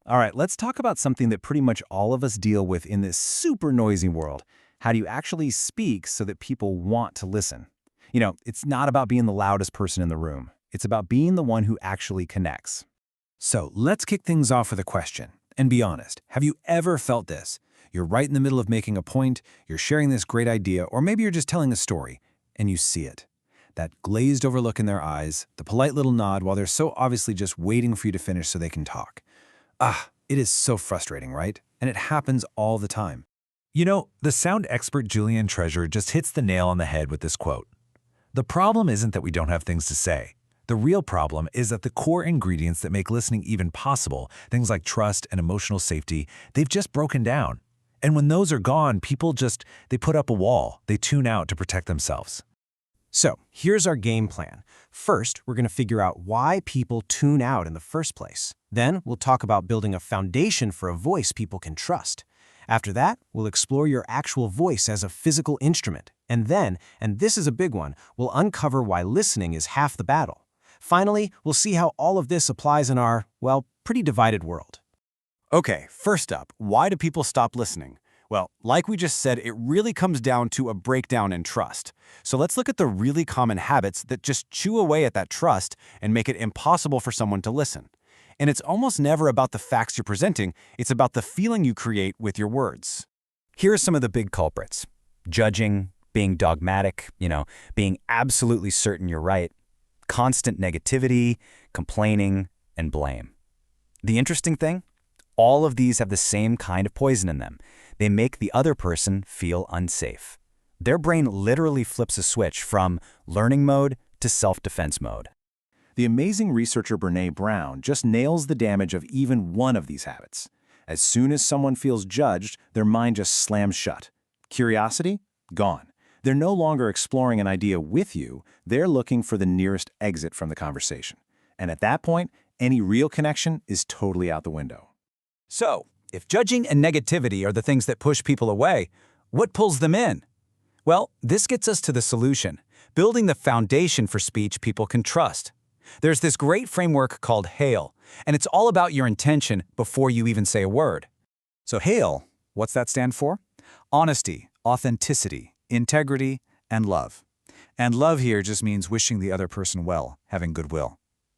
All right, let's talk about something that pretty much all of us deal with in this super noisy world. How do you actually speak so that people want to listen? It's not about being the loudest person in the room. It's about being the one who actually connects. So let's kick things off with a question. And be honest, have you ever felt this? You're right in the middle of making a point, you're sharing this great idea, or maybe you're just telling a story, and you see it. That glazed over look in their eyes, the polite little nod while they're so obviously just waiting for you to finish so they can talk. It is so frustrating, right? And it happens all the time. The sound expert Julian Treasure just hits the nail on the head with this quote. The problem isn't that we don't have things to say. The real problem is that the core ingredients that make listening even possible, things like trust and emotional safety, they've just broken down. And when those are gone, they put up a wall. They tune out to protect themselves. So, here's our game plan. First, we're going to figure out why people tune out in the first place. Then, we'll talk about building a foundation for a voice people can trust. After that, we'll explore your actual voice as a physical instrument. And then, and this is a big one, we'll uncover why listening is half the battle. Finally, we'll see how all of this applies in our, well, pretty divided world. Okay, first up, why do people stop listening? Well, like we just said, it really comes down to a breakdown in trust. So let's look at the really common habits that just chew away at that trust and make it impossible for someone to listen. And it's almost never about the facts you're presenting, it's about the feeling you create with your words. Here are some of the big culprits. Judging, being dogmatic, being absolutely certain you're right, constant negativity, complaining, and blame. The interesting thing? All of these have the same kind of poison in them. They make the other person feel unsafe. Their brain literally flips a switch from learning mode to self-defense mode. The amazing researcher Brené Brown just nails the damage of even one of these habits. As soon as someone feels judged, their mind just slams shut. Curiosity? Gone. They're no longer exploring an idea with you, they're looking for the nearest exit from the conversation. And at that point, any real connection is totally out the window. So, if judging and negativity are the things that push people away, what pulls them in? Well, this gets us to the solution, building the foundation for speech people can trust. There's this great framework called HAIL, and it's all about your intention before you even say a word. So HAIL, what's that stand for? Honesty, authenticity, integrity, and love. And love here just means wishing the other person well, having goodwill.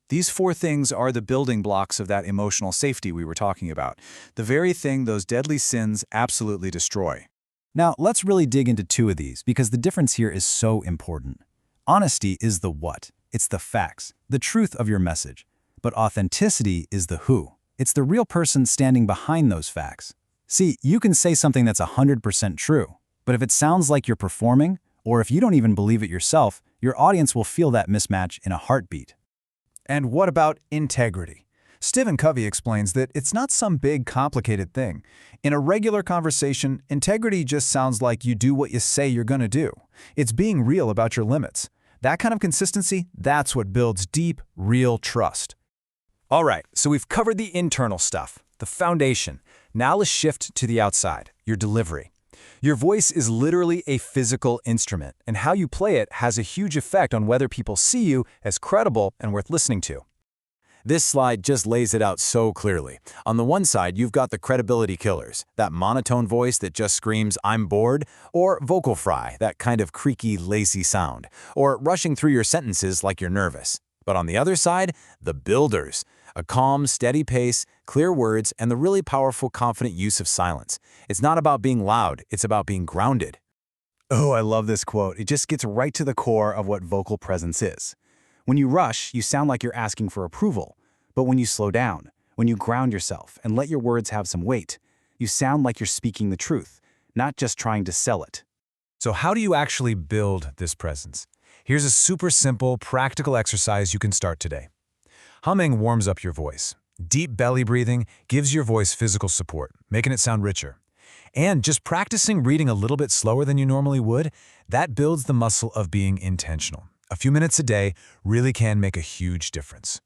These four things are the building blocks of that emotional safety we were talking about, the very thing those deadly sins absolutely destroy. Now, let's really dig into two of these because the difference here is so important. Honesty is the what. It's the facts, the truth of your message. But authenticity is the who. It's the real person standing behind those facts. See, you can say something that's 100% true, but if it sounds like you're performing, or if you don't even believe it yourself, your audience will feel that mismatch in a heartbeat. And what about integrity? Stephen Covey explains that it's not some big, complicated thing. In a regular conversation, integrity just sounds like you do what you say you're going to do. It's being real about your limits. That kind of consistency, that's what builds deep, real trust. All right, so we've covered the internal stuff, the foundation. Now let's shift to the outside, your delivery. Your voice is literally a physical instrument, and how you play it has a huge effect on whether people see you as credible and worth listening to. This slide just lays it out so clearly. On the one side, you've got the credibility killers, that monotone voice that just screams, "I'm bored," or vocal fry, that kind of creaky, lazy sound, or rushing through your sentences like you're nervous. But on the other side, the builders. A calm, steady pace, clear words, and the really powerful, confident use of silence. It's not about being loud, it's about being grounded. Oh, I love this quote. It just gets right to the core of what vocal presence is. When you rush, you sound like you're asking for approval. But when you slow down, when you ground yourself and let your words have some weight, you sound like you're speaking the truth, not just trying to sell it. So how do you actually build this presence? Here's a super simple, practical exercise you can start today. Humming warms up your voice. Deep belly breathing gives your voice physical support, making it sound richer. And just practicing reading a little bit slower than you normally would, that builds the muscle of being intentional. A few minutes a day really can make a huge difference.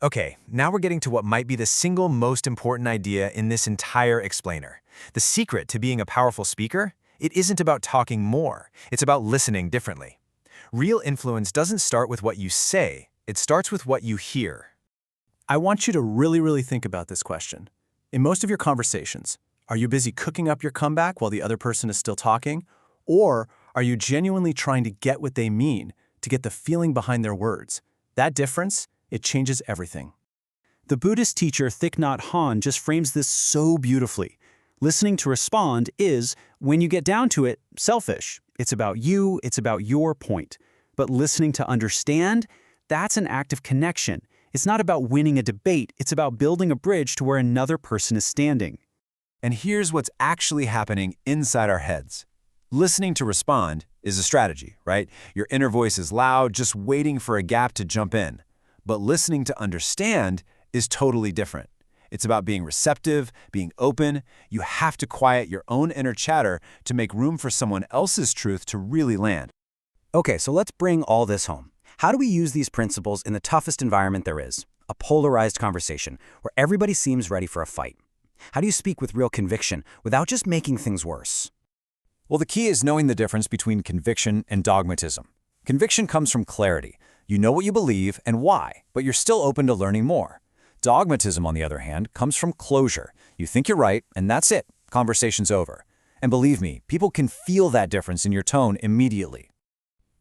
Okay, now we're getting to what might be the single most important idea in this entire explainer. The secret to being a powerful speaker? It isn't about talking more, it's about listening differently. Real influence doesn't start with what you say, it starts with what you hear. I want you to really think about this question. In most of your conversations, are you busy cooking up your comeback while the other person is still talking? Or are you genuinely trying to get what they mean, to get the feeling behind their words? That difference, it changes everything. The Buddhist teacher Thich Nhat Hanh just frames this so beautifully. Listening to respond is, when you get down to it, selfish. It's about you, it's about your point. But listening to understand, that's an act of connection. It's not about winning a debate, it's about building a bridge to where another person is standing. And here's what's actually happening inside our heads. Listening to respond is a strategy, right? Your inner voice is loud, just waiting for a gap to jump in. But listening to understand is totally different. It's about being receptive, being open. You have to quiet your own inner chatter to make room for someone else's truth to really land. Okay, so let's bring all this home. How do we use these principles in the toughest environment there is? A polarized conversation where everybody seems ready for a fight. How do you speak with real conviction without just making things worse? Well, the key is knowing the difference between conviction and dogmatism. Conviction comes from clarity. You know what you believe and why, but you're still open to learning more. Dogmatism, on the other hand, comes from closure. You think you're right, and that's it. Conversation's over. And believe me, people can feel that difference in your tone immediately.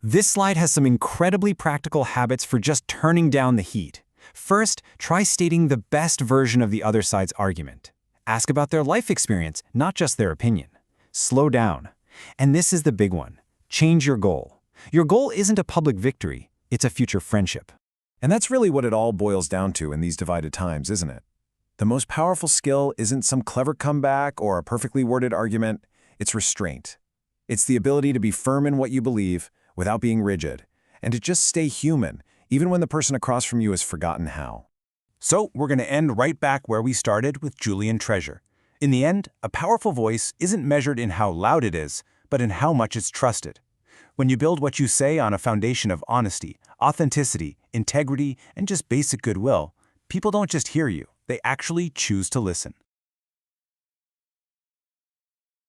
This slide has some incredibly practical habits for just turning down the heat. First, try stating the best version of the other side's argument. Ask about their life experience, not just their opinion. Slow down. And this is the big one. Change your goal. Your goal isn't a public victory, it's a future friendship. And that's really what it all boils down to in these divided times, isn't it? The most powerful skill isn't some clever comeback or a perfectly worded argument. It's restraint. It's the ability to be firm in what you believe without being rigid, and to just stay human, even when the person across from you has forgotten how. So we're going to end right back where we started with Julian Treasure. In the end, a powerful voice isn't measured in how loud it is, but in how much it's trusted. When you build what you say on a foundation of honesty, authenticity, integrity, and just basic goodwill, people don't just hear you, they actually choose to listen.